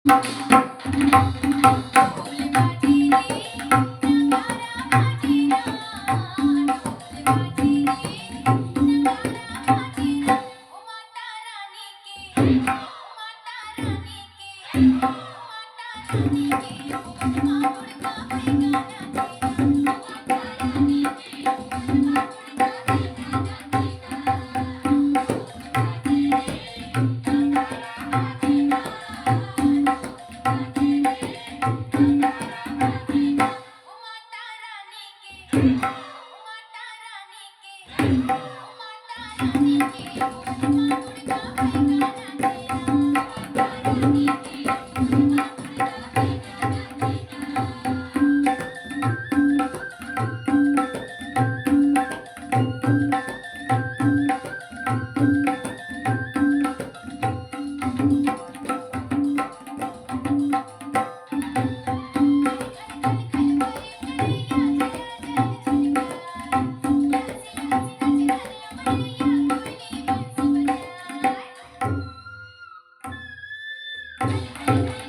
ढोल बाजे रे नगारा बाजे ना ढोल बाजे रे नगारा बाजे ना ओ माता रानी के ओ माता रानी के ओ माता रानी के ओ गंगा दुर्गा है गाना तेरा ओ माता रानी के ओ गंगा दुर्गा है गाना तेरा ढोल बाजे रे नगारा बाजे ना ढोल बाजे रे नगारा बाजे ना ओ माता रानी के ओ माता रानी के ओ माता रानी के ओ गंगा दुर्गा है गाना तेरा ओ माता रानी के ओ गंगा दुर्गा है गाना तेरा खल खल खल बोले कन्हैया जय जय जय नाच नाच नाच खल मैया अपनी बंसी बजाए खल खल खल